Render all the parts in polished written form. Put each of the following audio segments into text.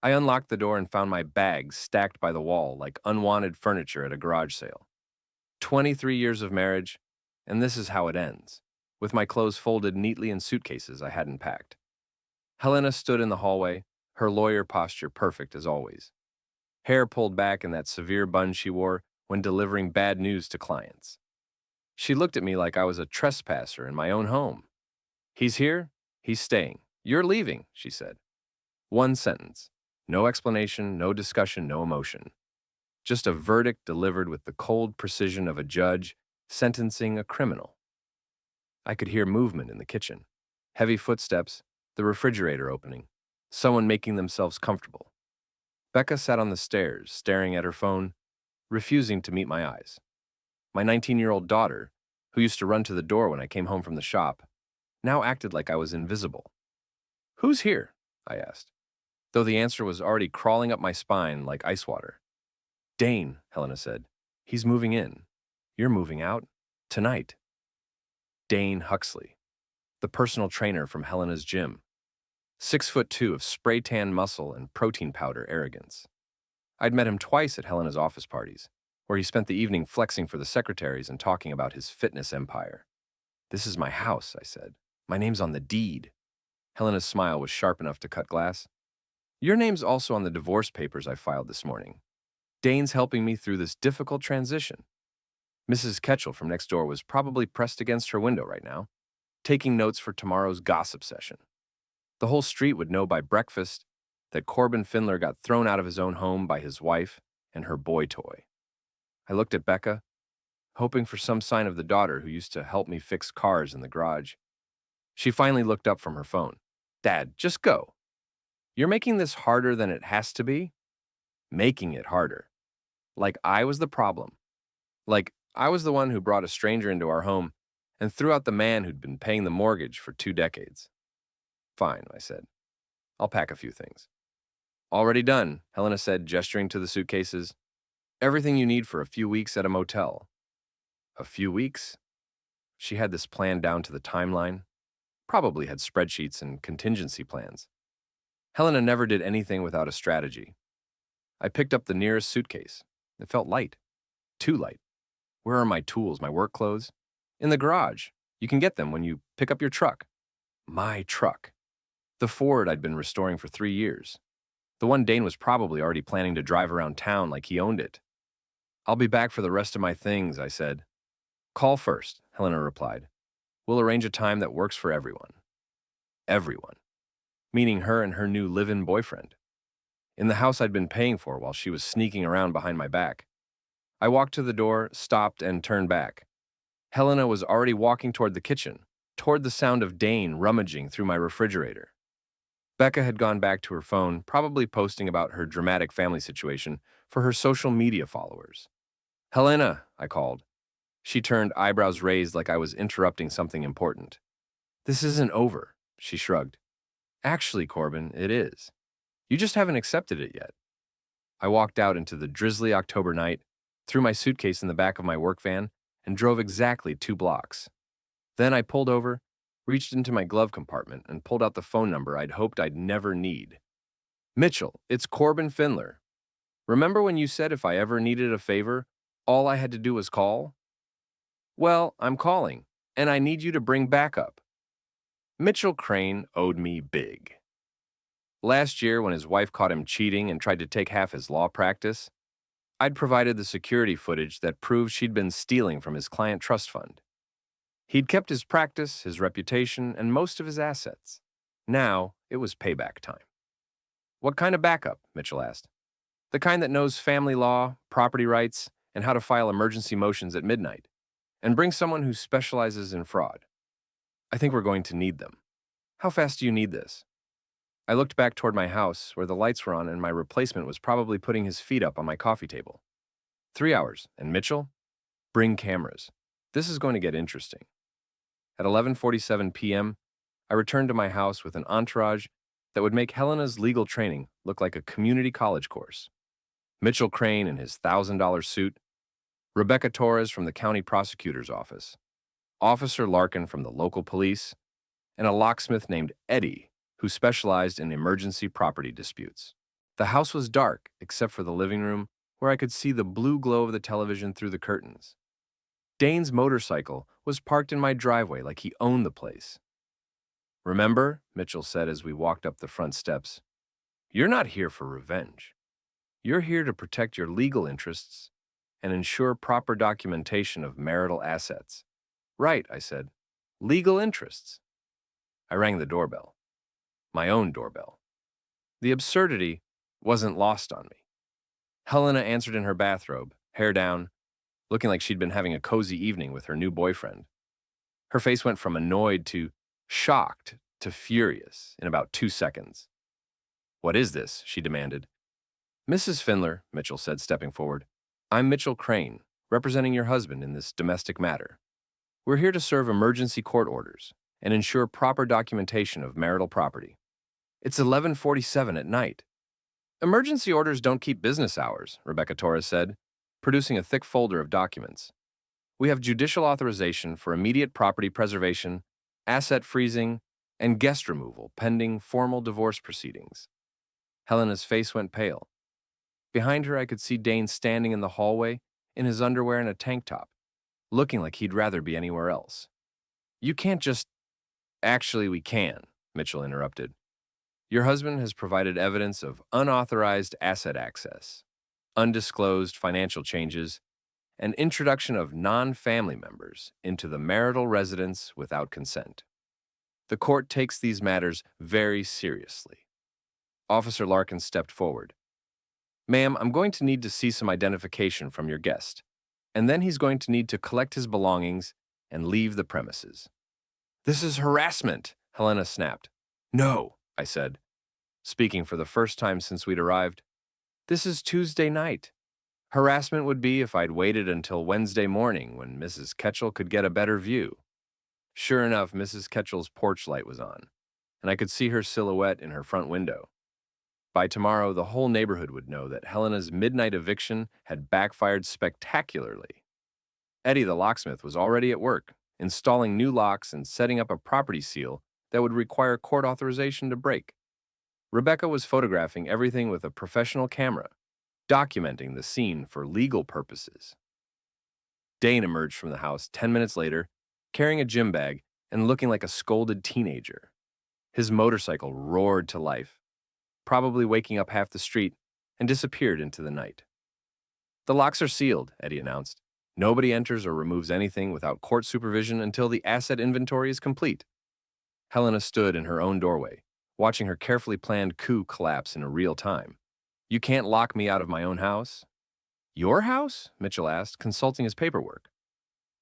I unlocked the door and found my bags stacked by the wall like unwanted furniture at a garage sale. 23 years of marriage, and this is how it ends, with my clothes folded neatly in suitcases I hadn't packed. Helena stood in the hallway, her lawyer posture perfect as always. Hair pulled back in that severe bun she wore when delivering bad news to clients. She looked at me like I was a trespasser in my own home. He's here, he's staying. You're leaving, she said. One sentence. No explanation, no discussion, no emotion. Just a verdict delivered with the cold precision of a judge sentencing a criminal. I could hear movement in the kitchen. Heavy footsteps, the refrigerator opening, someone making themselves comfortable. Becca sat on the stairs, staring at her phone, refusing to meet my eyes. My 19-year-old daughter, who used to run to the door when I came home from the shop, now acted like I was invisible. Who's here? I asked, though the answer was already crawling up my spine like ice water. Dane, Helena said. He's moving in. You're moving out. Tonight. Dane Huxley, the personal trainer from Helena's gym. 6'2" of spray tan muscle and protein powder arrogance. I'd met him twice at Helena's office parties, where he spent the evening flexing for the secretaries and talking about his fitness empire. This is my house, I said. My name's on the deed. Helena's smile was sharp enough to cut glass. Your name's also on the divorce papers I filed this morning. Dane's helping me through this difficult transition. Mrs. Ketchel from next door was probably pressed against her window right now, taking notes for tomorrow's gossip session. The whole street would know by breakfast that Corbin Findler got thrown out of his own home by his wife and her boy toy. I looked at Becca, hoping for some sign of the daughter who used to help me fix cars in the garage. She finally looked up from her phone. Dad, just go. You're making this harder than it has to be? Making it harder. Like I was the problem. Like I was the one who brought a stranger into our home and threw out the man who'd been paying the mortgage for 2 decades. Fine, I said. I'll pack a few things. Already done, Helena said, gesturing to the suitcases. Everything you need for a few weeks at a motel. A few weeks? She had this planned down to the timeline. Probably had spreadsheets and contingency plans. Helena never did anything without a strategy. I picked up the nearest suitcase. It felt light. Too light. Where are my tools, my work clothes? In the garage. You can get them when you pick up your truck. My truck. The Ford I'd been restoring for 3 years. The one Dane was probably already planning to drive around town like he owned it. I'll be back for the rest of my things, I said. Call first, Helena replied. We'll arrange a time that works for everyone. Everyone. Meaning her and her new live-in boyfriend. In the house I'd been paying for while she was sneaking around behind my back. I walked to the door, stopped, and turned back. Helena was already walking toward the kitchen, toward the sound of Dane rummaging through my refrigerator. Becca had gone back to her phone, probably posting about her dramatic family situation for her social media followers. Helena, I called. She turned, eyebrows raised like I was interrupting something important. This isn't over, she shrugged. Actually, Corbin, it is. You just haven't accepted it yet. I walked out into the drizzly October night, threw my suitcase in the back of my work van, and drove exactly 2 blocks. Then I pulled over, reached into my glove compartment, and pulled out the phone number I'd hoped I'd never need. Mitchell, it's Corbin Findler. Remember when you said if I ever needed a favor, all I had to do was call? Well, I'm calling, and I need you to bring backup. Mitchell Crane owed me big. Last year, when his wife caught him cheating and tried to take half his law practice, I'd provided the security footage that proved she'd been stealing from his client trust fund. He'd kept his practice, his reputation, and most of his assets. Now, it was payback time. What kind of backup? Mitchell asked. The kind that knows family law, property rights, and how to file emergency motions at midnight, and bring someone who specializes in fraud. I think we're going to need them. How fast do you need this? I looked back toward my house, where the lights were on and my replacement was probably putting his feet up on my coffee table. 3 hours. And Mitchell? Bring cameras. This is going to get interesting. At 11:47 p.m., I returned to my house with an entourage that would make Helena's legal training look like a community college course. Mitchell Crane in his $1,000 suit, Rebecca Torres from the county prosecutor's office, Officer Larkin from the local police, and a locksmith named Eddie who specialized in emergency property disputes. The house was dark, except for the living room, where I could see the blue glow of the television through the curtains. Dane's motorcycle was parked in my driveway like he owned the place. "Remember," Mitchell said as we walked up the front steps, "you're not here for revenge. You're here to protect your legal interests and ensure proper documentation of marital assets." "Right," I said. "Legal interests." I rang the doorbell. My own doorbell. The absurdity wasn't lost on me. Helena answered in her bathrobe, hair down, looking like she'd been having a cozy evening with her new boyfriend. Her face went from annoyed to shocked to furious in about 2 seconds. "What is this?" she demanded. "Mrs. Findler," Mitchell said, stepping forward. "I'm Mitchell Crane, representing your husband in this domestic matter. We're here to serve emergency court orders and ensure proper documentation of marital property. It's 11:47 at night." "Emergency orders don't keep business hours," Rebecca Torres said, producing a thick folder of documents. "We have judicial authorization for immediate property preservation, asset freezing, and guest removal pending formal divorce proceedings." Helena's face went pale. Behind her, I could see Dane standing in the hallway in his underwear and a tank top, looking like he'd rather be anywhere else. "You can't just—" "Actually, we can," Mitchell interrupted. "Your husband has provided evidence of unauthorized asset access, undisclosed financial changes, and introduction of non-family members into the marital residence without consent. The court takes these matters very seriously." Officer Larkin stepped forward. "Ma'am, I'm going to need to see some identification from your guest, and then he's going to need to collect his belongings and leave the premises." "This is harassment," Helena snapped. "No," I said, speaking for the first time since we'd arrived. "This is Tuesday night. Harassment would be if I'd waited until Wednesday morning when Mrs. Ketchell could get a better view." Sure enough, Mrs. Ketchell's porch light was on, and I could see her silhouette in her front window. By tomorrow, the whole neighborhood would know that Helena's midnight eviction had backfired spectacularly. Eddie the locksmith was already at work, installing new locks and setting up a property seal that would require court authorization to break. Rebecca was photographing everything with a professional camera, documenting the scene for legal purposes. Dane emerged from the house 10 minutes later, carrying a gym bag and looking like a scolded teenager. His motorcycle roared to life, probably waking up half the street, and disappeared into the night. "The locks are sealed," Eddie announced. "Nobody enters or removes anything without court supervision until the asset inventory is complete." Helena stood in her own doorway, watching her carefully planned coup collapse in real time. "You can't lock me out of my own house." "Your house?" Mitchell asked, consulting his paperwork.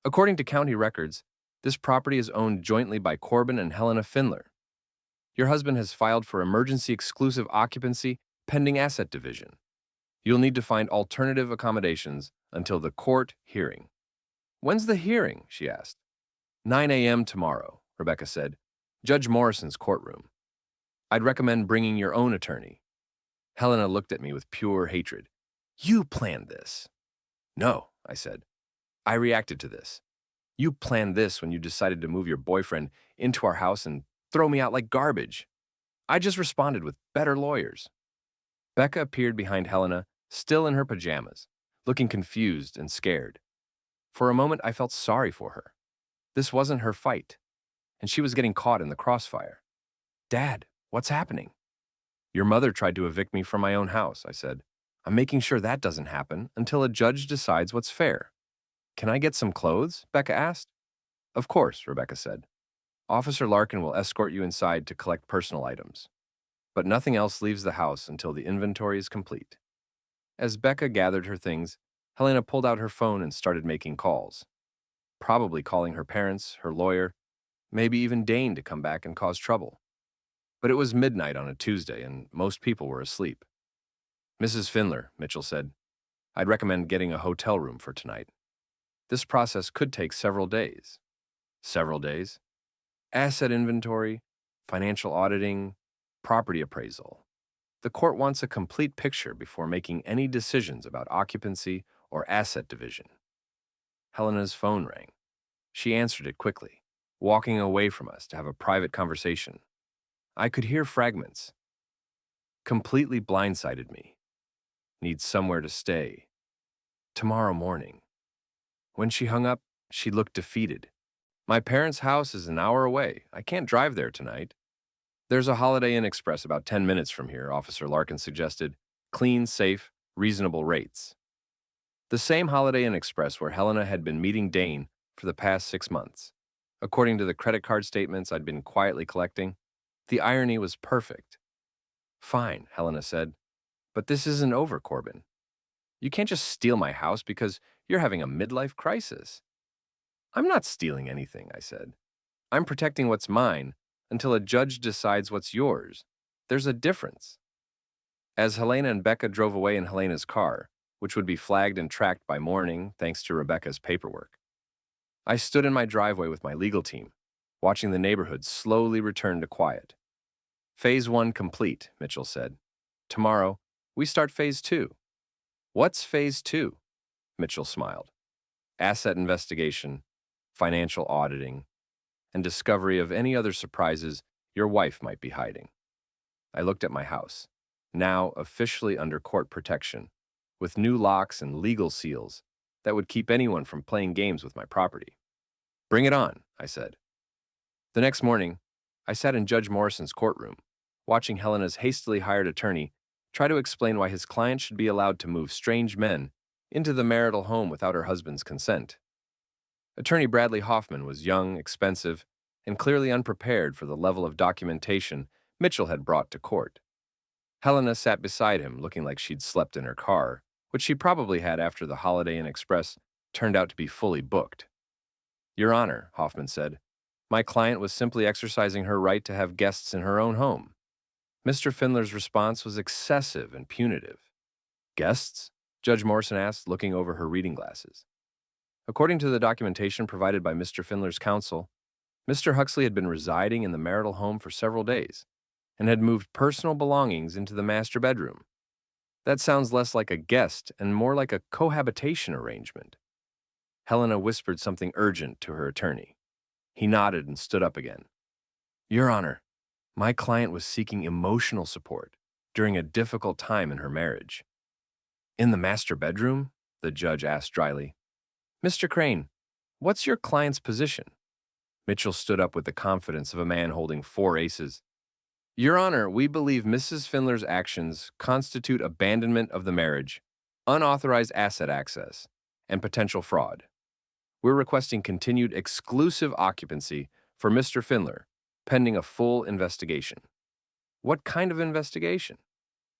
"According to county records, this property is owned jointly by Corbin and Helena Findler. Your husband has filed for emergency exclusive occupancy pending asset division. You'll need to find alternative accommodations until the court hearing." "When's the hearing?" she asked. 9 a.m. tomorrow, Rebecca said. "Judge Morrison's courtroom. I'd recommend bringing your own attorney." Helena looked at me with pure hatred. "You planned this." "No," I said. "I reacted to this. You planned this when you decided to move your boyfriend into our house and throw me out like garbage. I just responded with better lawyers." Becca appeared behind Helena, still in her pajamas, looking confused and scared. For a moment, I felt sorry for her. This wasn't her fight, and she was getting caught in the crossfire. "Dad, what's happening?" "Your mother tried to evict me from my own house," I said. "I'm making sure that doesn't happen until a judge decides what's fair." "Can I get some clothes?" Becca asked. "Of course," Rebecca said. "Officer Larkin will escort you inside to collect personal items. But nothing else leaves the house until the inventory is complete." As Becca gathered her things, Helena pulled out her phone and started making calls. Probably calling her parents, her lawyer, maybe even Dane to come back and cause trouble. But it was midnight on a Tuesday, and most people were asleep. "Mrs. Findler," Mitchell said, "I'd recommend getting a hotel room for tonight. This process could take several days." Several days? Asset inventory, financial auditing, property appraisal. The court wants a complete picture before making any decisions about occupancy or asset division. Helena's phone rang. She answered it quickly, walking away from us to have a private conversation. I could hear fragments. completely blindsided me. Need somewhere to stay. Tomorrow morning. When she hung up, she looked defeated. My parents' house is an hour away. I can't drive there tonight. There's a Holiday Inn Express about 10 minutes from here, Officer Larkin suggested. Clean, safe, reasonable rates. The same Holiday Inn Express where Helena had been meeting Dane for the past 6 months. According to the credit card statements I'd been quietly collecting, the irony was perfect. Fine, Helena said, but this isn't over, Corbin. You can't just steal my house because you're having a midlife crisis. I'm not stealing anything, I said. I'm protecting what's mine until a judge decides what's yours. There's a difference. As Helena and Becca drove away in Helena's car, which would be flagged and tracked by morning thanks to Rebecca's paperwork, I stood in my driveway with my legal team, watching the neighborhood slowly return to quiet. Phase 1 complete, Mitchell said. Tomorrow, we start Phase 2. What's Phase 2? Mitchell smiled. Asset investigation, financial auditing, and discovery of any other surprises your wife might be hiding. I looked at my house, now officially under court protection, with new locks and legal seals that would keep anyone from playing games with my property. Bring it on, I said. The next morning, I sat in Judge Morrison's courtroom, watching Helena's hastily hired attorney try to explain why his client should be allowed to move strange men into the marital home without her husband's consent. Attorney Bradley Hoffman was young, expensive, and clearly unprepared for the level of documentation Mitchell had brought to court. Helena sat beside him, looking like she'd slept in her car, which she probably had after the Holiday Inn Express turned out to be fully booked. Your Honor, Hoffman said, my client was simply exercising her right to have guests in her own home. Mr. Findler's response was excessive and punitive. Guests? Judge Morrison asked, looking over her reading glasses. According to the documentation provided by Mr. Findler's counsel, Mr. Huxley had been residing in the marital home for several days and had moved personal belongings into the master bedroom. That sounds less like a guest and more like a cohabitation arrangement. Helena whispered something urgent to her attorney. He nodded and stood up again. Your Honor, my client was seeking emotional support during a difficult time in her marriage. In the master bedroom? The judge asked dryly. Mr. Crane, what's your client's position? Mitchell stood up with the confidence of a man holding 4 aces. Your Honor, we believe Mrs. Findler's actions constitute abandonment of the marriage, unauthorized asset access, and potential fraud. We're requesting continued exclusive occupancy for Mr. Findler, pending a full investigation. What kind of investigation?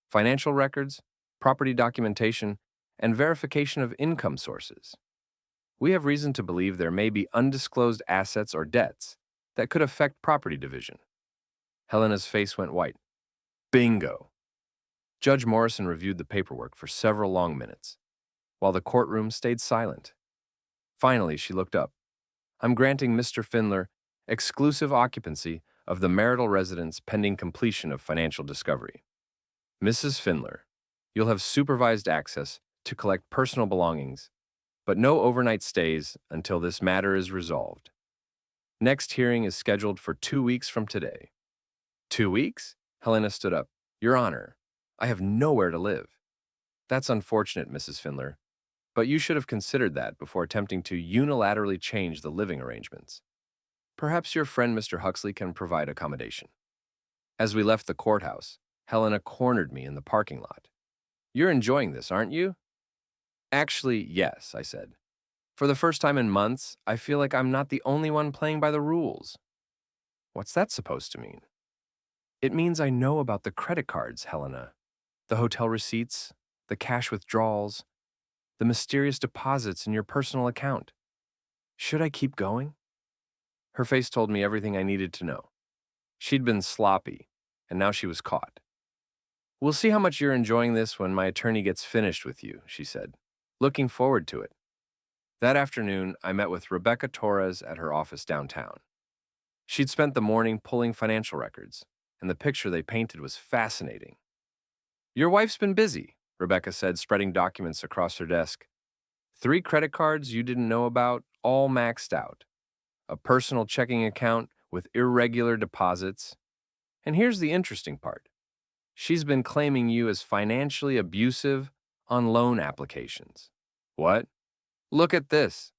Financial records, property documentation, and verification of income sources. We have reason to believe there may be undisclosed assets or debts that could affect property division. Helena's face went white. Bingo! Judge Morrison reviewed the paperwork for several long minutes, while the courtroom stayed silent. Finally, she looked up. I'm granting Mr. Findler exclusive occupancy of the marital residence pending completion of financial discovery. Mrs. Findler, you'll have supervised access to collect personal belongings, but no overnight stays until this matter is resolved. Next hearing is scheduled for 2 weeks from today. 2 weeks? Helena stood up. Your Honor, I have nowhere to live. That's unfortunate, Mrs. Findler, but you should have considered that before attempting to unilaterally change the living arrangements. Perhaps your friend Mr. Huxley can provide accommodation. As we left the courthouse, Helena cornered me in the parking lot. You're enjoying this, aren't you? Actually, yes, I said. For the first time in months, I feel like I'm not the only one playing by the rules. What's that supposed to mean? It means I know about the credit cards, Helena. The hotel receipts, the cash withdrawals, the mysterious deposits in your personal account. Should I keep going? Her face told me everything I needed to know. She'd been sloppy, and now she was caught. We'll see how much you're enjoying this when my attorney gets finished with you, she said. Looking forward to it. That afternoon, I met with Rebecca Torres at her office downtown. She'd spent the morning pulling financial records, and the picture they painted was fascinating. Your wife's been busy, Rebecca said, spreading documents across her desk. 3 credit cards you didn't know about, all maxed out. A personal checking account with irregular deposits. And here's the interesting part. She's been claiming you as financially abusive on loan applications. What? Look at this.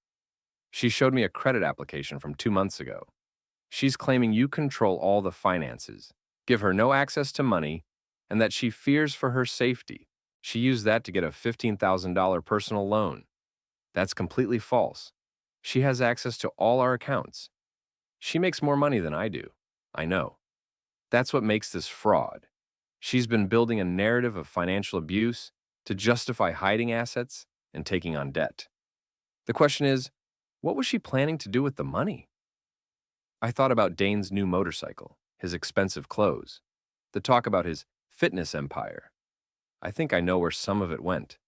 She showed me a credit application from 2 months ago. She's claiming you control all the finances, give her no access to money, and that she fears for her safety. She used that to get a $15,000 personal loan. That's completely false. She has access to all our accounts. She makes more money than I do. I know. That's what makes this fraud. She's been building a narrative of financial abuse to justify hiding assets and taking on debt. The question is, what was she planning to do with the money? I thought about Dane's new motorcycle, his expensive clothes, the talk about his fitness empire. I think I know where some of it went.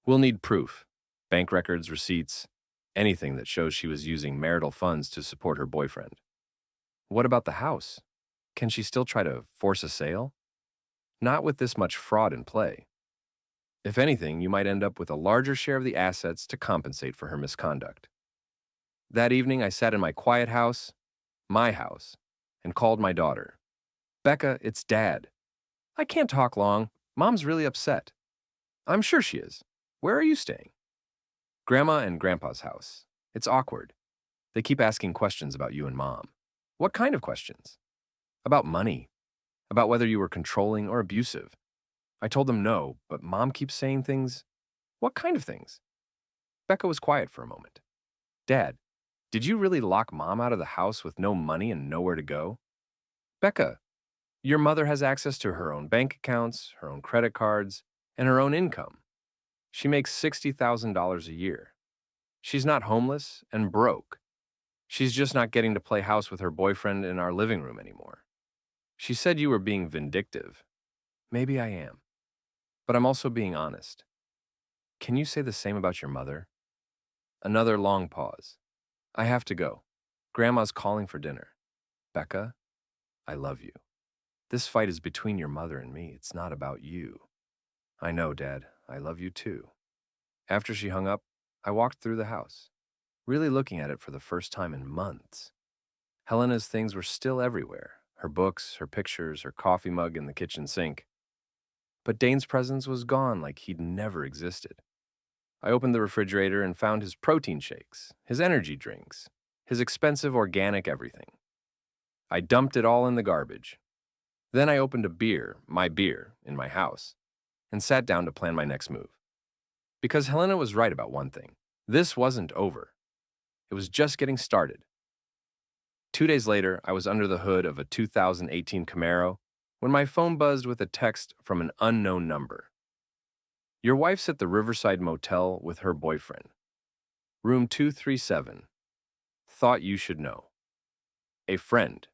We'll need proof, bank records, receipts, anything that shows she was using marital funds to support her boyfriend. What about the house? Can she still try to force a sale? Not with this much fraud in play. If anything, you might end up with a larger share of the assets to compensate for her misconduct. That evening, I sat in my quiet house, my house, and called my daughter. Becca, it's Dad. I can't talk long. Mom's really upset. I'm sure she is. Where are you staying? Grandma and Grandpa's house. It's awkward. They keep asking questions about you and Mom. What kind of questions? About money. About whether you were controlling or abusive. I told them no, but Mom keeps saying things. What kind of things? Becca was quiet for a moment. Dad, did you really lock Mom out of the house with no money and nowhere to go? Becca, your mother has access to her own bank accounts, her own credit cards, and her own income. She makes $60,000 a year. She's not homeless and broke. She's just not getting to play house with her boyfriend in our living room anymore. She said you were being vindictive. Maybe I am. But I'm also being honest. Can you say the same about your mother? Another long pause. I have to go. Grandma's calling for dinner. Becca, I love you. This fight is between your mother and me. It's not about you. I know, Dad. I love you too. After she hung up, I walked through the house, really looking at it for the first time in months. Helena's things were still everywhere. Her books, her pictures, her coffee mug in the kitchen sink. But Dane's presence was gone like he'd never existed. I opened the refrigerator and found his protein shakes, his energy drinks, his expensive organic everything. I dumped it all in the garbage. Then I opened a beer, my beer, in my house, and sat down to plan my next move. Because Helena was right about one thing. This wasn't over. It was just getting started. 2 days later, I was under the hood of a 2018 Camaro when my phone buzzed with a text from an unknown number. Your wife's at the Riverside Motel with her boyfriend. Room 237. Thought you should know. A friend.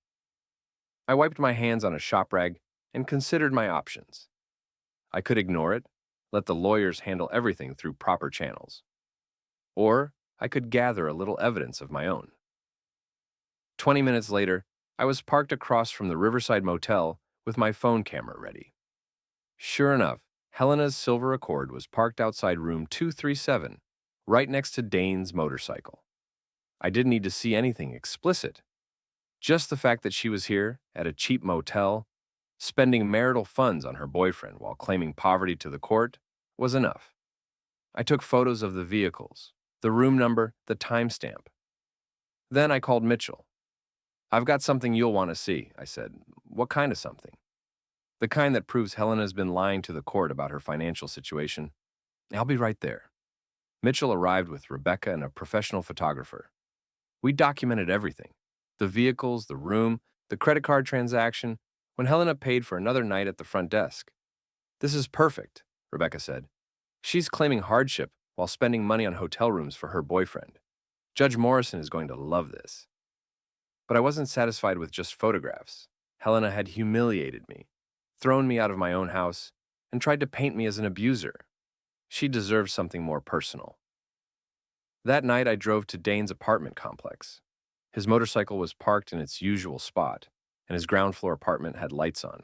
I wiped my hands on a shop rag and considered my options. I could ignore it, let the lawyers handle everything through proper channels. Or I could gather a little evidence of my own. 20 minutes later, I was parked across from the Riverside Motel with my phone camera ready. Sure enough, Helena's silver Accord was parked outside room 237, right next to Dane's motorcycle. I didn't need to see anything explicit. Just the fact that she was here, at a cheap motel, spending marital funds on her boyfriend while claiming poverty to the court, was enough. I took photos of the vehicles, the room number, the timestamp. Then I called Mitchell. I've got something you'll want to see, I said. What kind of something? The kind that proves Helena's been lying to the court about her financial situation. I'll be right there. Mitchell arrived with Rebecca and a professional photographer. We documented everything. The vehicles, the room, the credit card transaction, when Helena paid for another night at the front desk. This is perfect, Rebecca said. She's claiming hardship while spending money on hotel rooms for her boyfriend. Judge Morrison is going to love this. But I wasn't satisfied with just photographs. Helena had humiliated me, thrown me out of my own house, and tried to paint me as an abuser. She deserved something more personal. That night, I drove to Dane's apartment complex. His motorcycle was parked in its usual spot, and his ground floor apartment had lights on.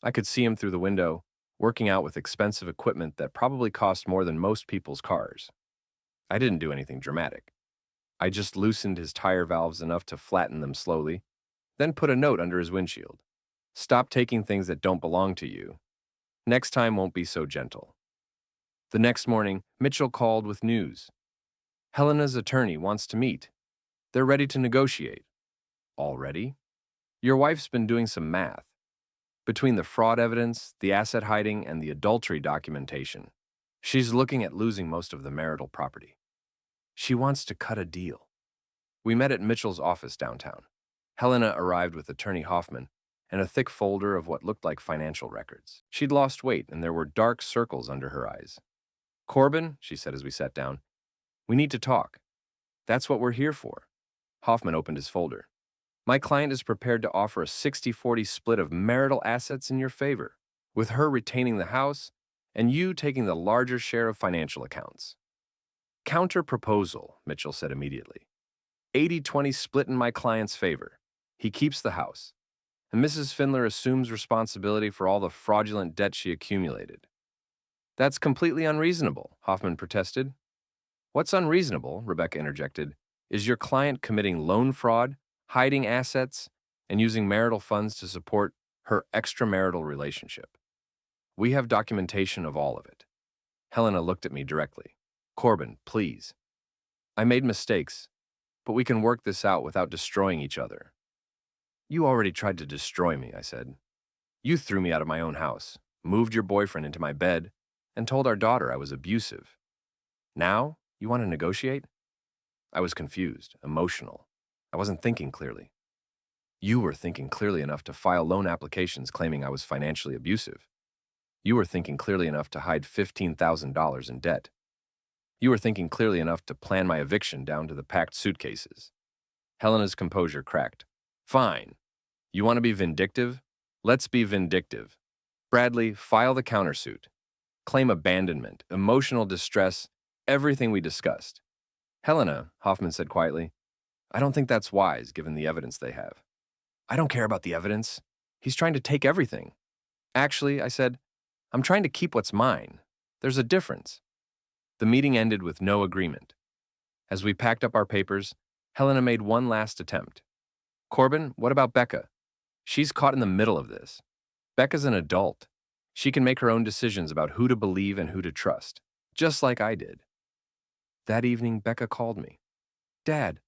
I could see him through the window, working out with expensive equipment that probably cost more than most people's cars. I didn't do anything dramatic. I just loosened his tire valves enough to flatten them slowly, then put a note under his windshield. Stop taking things that don't belong to you. Next time won't be so gentle. The next morning, Mitchell called with news. Helena's attorney wants to meet. They're ready to negotiate. Already? Your wife's been doing some math. Between the fraud evidence, the asset hiding, and the adultery documentation, she's looking at losing most of the marital property. She wants to cut a deal. We met at Mitchell's office downtown. Helena arrived with Attorney Hoffman and a thick folder of what looked like financial records. She'd lost weight, and there were dark circles under her eyes. Corbin, she said as we sat down, we need to talk. That's what we're here for. Hoffman opened his folder. My client is prepared to offer a 60-40 split of marital assets in your favor, with her retaining the house and you taking the larger share of financial accounts. Counter proposal, Mitchell said immediately. 80-20 split in my client's favor. He keeps the house, and Mrs. Findler assumes responsibility for all the fraudulent debt she accumulated. That's completely unreasonable, Hoffman protested. What's unreasonable, Rebecca interjected, is your client committing loan fraud, hiding assets, and using marital funds to support her extramarital relationship. We have documentation of all of it. Helena looked at me directly. Corbin, please. I made mistakes, but we can work this out without destroying each other. You already tried to destroy me, I said. You threw me out of my own house, moved your boyfriend into my bed, and told our daughter I was abusive. Now, you want to negotiate? I was confused, emotional. I wasn't thinking clearly. You were thinking clearly enough to file loan applications claiming I was financially abusive. You were thinking clearly enough to hide $15,000 in debt. You were thinking clearly enough to plan my eviction down to the packed suitcases. Helena's composure cracked. Fine. You want to be vindictive? Let's be vindictive. Bradley, file the countersuit. Claim abandonment, emotional distress, everything we discussed. Helena, Hoffman said quietly, I don't think that's wise given the evidence they have. I don't care about the evidence. He's trying to take everything. Actually, I said, I'm trying to keep what's mine. There's a difference. The meeting ended with no agreement. As we packed up our papers, Helena made one last attempt. Corbin, what about Becca? She's caught in the middle of this. Becca's an adult. She can make her own decisions about who to believe and who to trust, just like I did. That evening, Becca called me. Dad,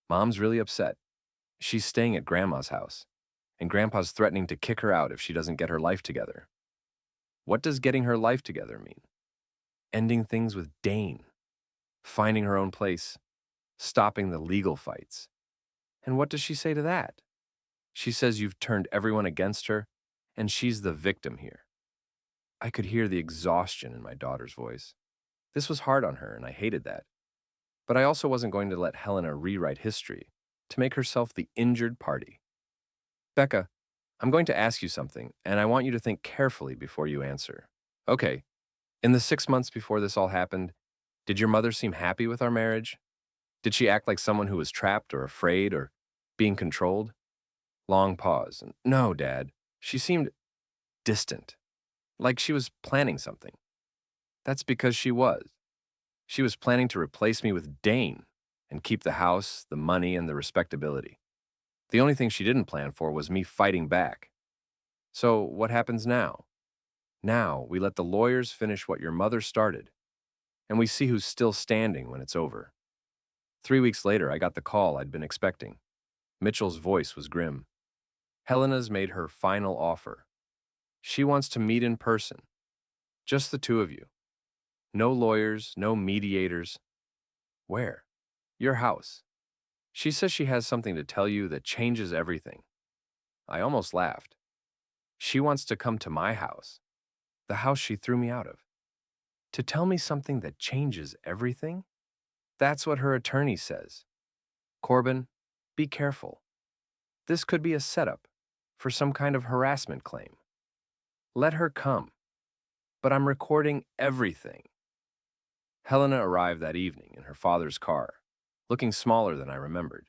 Mom's really upset. She's staying at Grandma's house, and Grandpa's threatening to kick her out if she doesn't get her life together. What does getting her life together mean? Ending things with Dane, finding her own place, stopping the legal fights. And what does she say to that? She says you've turned everyone against her, and she's the victim here. I could hear the exhaustion in my daughter's voice. This was hard on her, and I hated that. But I also wasn't going to let Helena rewrite history to make herself the injured party. Becca, I'm going to ask you something, and I want you to think carefully before you answer. Okay, in the 6 months before this all happened, did your mother seem happy with our marriage? Did she act like someone who was trapped or afraid or being controlled? Long pause. No, Dad. She seemed distant, like she was planning something. That's because she was. She was planning to replace me with Dane and keep the house, the money, and the respectability. The only thing she didn't plan for was me fighting back. So what happens now? Now we let the lawyers finish what your mother started, and we see who's still standing when it's over. 3 weeks later, I got the call I'd been expecting. Mitchell's voice was grim. Helena's made her final offer. She wants to meet in person. Just the two of you. No lawyers, no mediators. Where? Your house. She says she has something to tell you that changes everything. I almost laughed. She wants to come to my house, the house she threw me out of, to tell me something that changes everything? That's what her attorney says. Corbin, be careful. This could be a setup for some kind of harassment claim. Let her come. But I'm recording everything. Helena arrived that evening in her father's car, looking smaller than I remembered.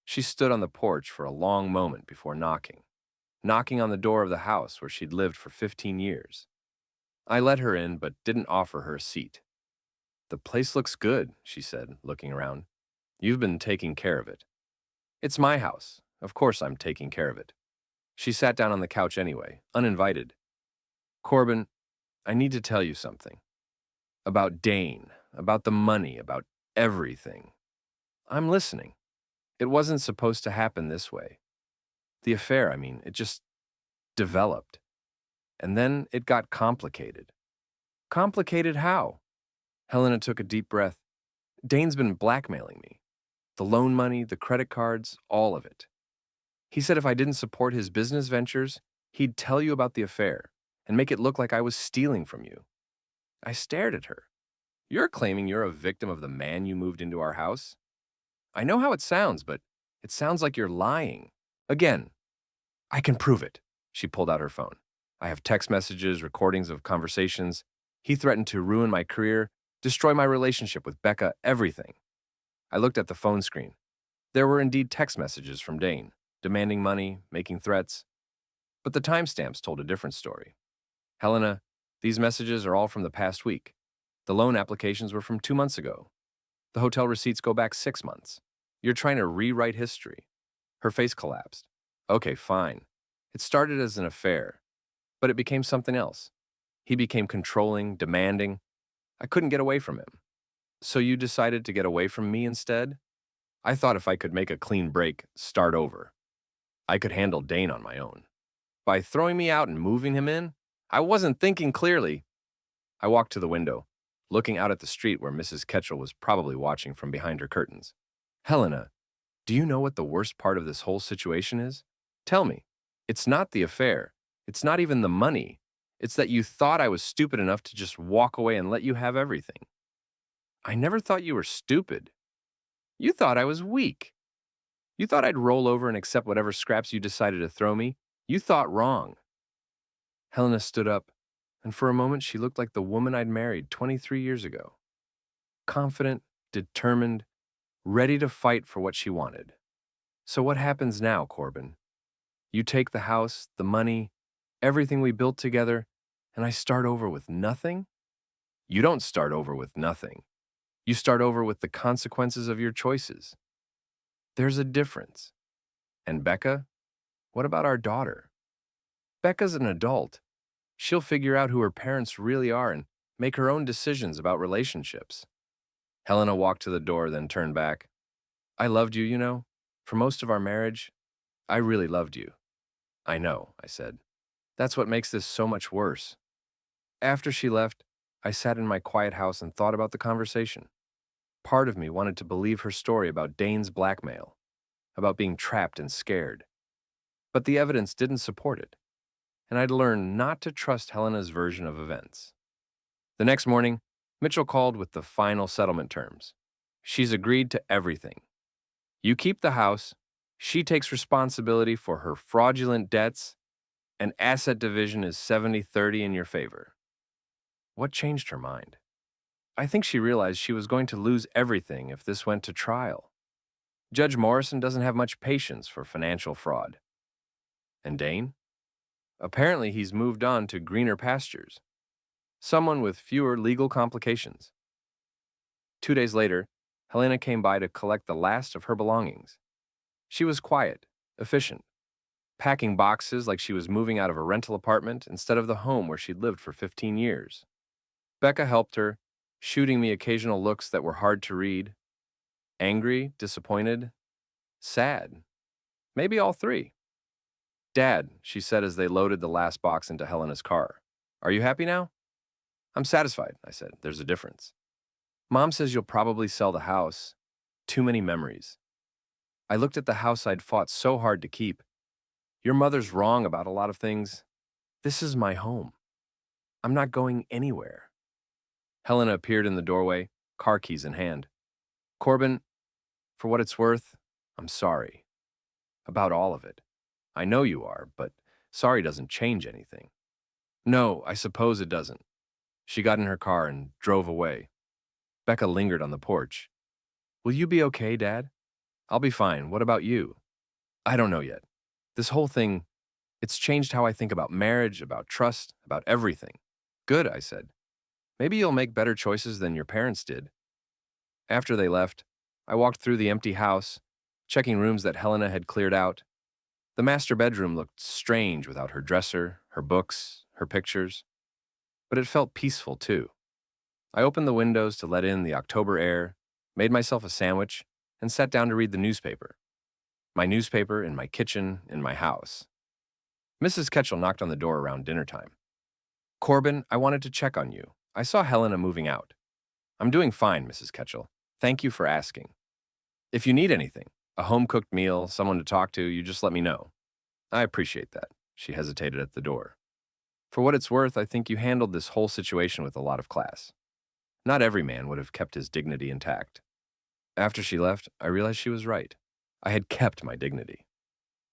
She stood on the porch for a long moment before knocking on the door of the house where she'd lived for 15 years. I let her in but didn't offer her a seat. The place looks good, she said, looking around. You've been taking care of it. It's my house. Of course I'm taking care of it. She sat down on the couch anyway, uninvited. Corbin, I need to tell you something. About Dane, about the money, about everything. I'm listening. It wasn't supposed to happen this way. The affair, it just developed. And then it got complicated. Complicated how? Helena took a deep breath. Dane's been blackmailing me. The loan money, the credit cards, all of it. He said if I didn't support his business ventures, he'd tell you about the affair and make it look like I was stealing from you. I stared at her. You're claiming you're a victim of the man you moved into our house? I know how it sounds, but it sounds like you're lying. Again, I can prove it. She pulled out her phone. I have text messages, recordings of conversations. He threatened to ruin my career, destroy my relationship with Becca, everything. I looked at the phone screen. There were indeed text messages from Dane, demanding money, making threats. But the timestamps told a different story. Helena, these messages are all from the past week. The loan applications were from 2 months ago. The hotel receipts go back 6 months. You're trying to rewrite history. Her face collapsed. Okay, fine. It started as an affair, but it became something else. He became controlling, demanding. I couldn't get away from him. So you decided to get away from me instead? I thought if I could make a clean break, start over, I could handle Dane on my own. By throwing me out and moving him in, I wasn't thinking clearly. I walked to the window, looking out at the street where Mrs. Ketchel was probably watching from behind her curtains. Helena, do you know what the worst part of this whole situation is? Tell me. It's not the affair. It's not even the money. It's that you thought I was stupid enough to just walk away and let you have everything. I never thought you were stupid. You thought I was weak. You thought I'd roll over and accept whatever scraps you decided to throw me. You thought wrong. Helena stood up, and for a moment she looked like the woman I'd married 23 years ago. Confident, determined, ready to fight for what she wanted. So what happens now, Corbin? You take the house, the money, everything we built together, and I start over with nothing? You don't start over with nothing. You start over with the consequences of your choices. There's a difference. And Becca? What about our daughter? Becca's an adult. She'll figure out who her parents really are and make her own decisions about relationships. Helena walked to the door, then turned back. I loved you, you know. For most of our marriage, I really loved you. I know, I said. That's what makes this so much worse. After she left, I sat in my quiet house and thought about the conversation. Part of me wanted to believe her story about Dane's blackmail, about being trapped and scared. But the evidence didn't support it, and I'd learned not to trust Helena's version of events. The next morning, Mitchell called with the final settlement terms. She's agreed to everything. You keep the house, she takes responsibility for her fraudulent debts, and asset division is 70-30 in your favor. What changed her mind? I think she realized she was going to lose everything if this went to trial. Judge Morrison doesn't have much patience for financial fraud. And Dane? Apparently he's moved on to greener pastures. Someone with fewer legal complications. 2 days later, Helena came by to collect the last of her belongings. She was quiet, efficient, packing boxes like she was moving out of a rental apartment instead of the home where she'd lived for 15 years. Becca helped her, shooting me occasional looks that were hard to read. Angry, disappointed, sad. Maybe all three. Dad, she said as they loaded the last box into Helena's car. Are you happy now? I'm satisfied, I said. There's a difference. Mom says you'll probably sell the house. Too many memories. I looked at the house I'd fought so hard to keep. Your mother's wrong about a lot of things. This is my home. I'm not going anywhere. Helena appeared in the doorway, car keys in hand. Corbin, for what it's worth, I'm sorry. About all of it. I know you are, but sorry doesn't change anything. No, I suppose it doesn't. She got in her car and drove away. Becca lingered on the porch. Will you be okay, Dad? I'll be fine. What about you? I don't know yet. This whole thing, it's changed how I think about marriage, about trust, about everything. Good, I said. Maybe you'll make better choices than your parents did. After they left, I walked through the empty house, checking rooms that Helena had cleared out. The master bedroom looked strange without her dresser, her books, her pictures, but it felt peaceful too. I opened the windows to let in the October air, made myself a sandwich, and sat down to read the newspaper. My newspaper in my kitchen, in my house. Mrs. Ketchel knocked on the door around dinner time. Corbin, I wanted to check on you. I saw Helena moving out. I'm doing fine, Mrs. Ketchel. Thank you for asking. If you need anything, a home-cooked meal, someone to talk to, you just let me know. I appreciate that. She hesitated at the door. For what it's worth, I think you handled this whole situation with a lot of class. Not every man would have kept his dignity intact. After she left, I realized she was right. I had kept my dignity.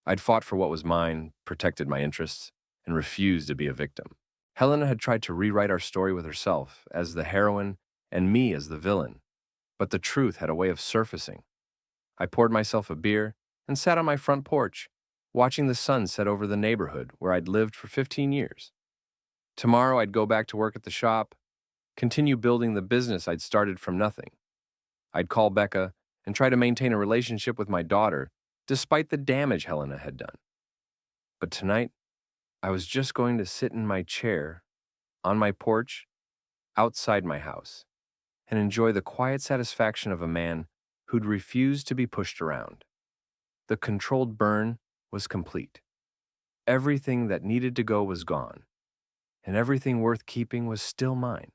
I'd fought for what was mine, protected my interests, and refused to be a victim. Helena had tried to rewrite our story with herself as the heroine and me as the villain, but the truth had a way of surfacing. I poured myself a beer and sat on my front porch, watching the sun set over the neighborhood where I'd lived for 15 years. Tomorrow I'd go back to work at the shop, continue building the business I'd started from nothing. I'd call Becca and try to maintain a relationship with my daughter, despite the damage Helena had done. But tonight, I was just going to sit in my chair, on my porch, outside my house, and enjoy the quiet satisfaction of a man who'd refused to be pushed around. The controlled burn was complete. Everything that needed to go was gone, and everything worth keeping was still mine.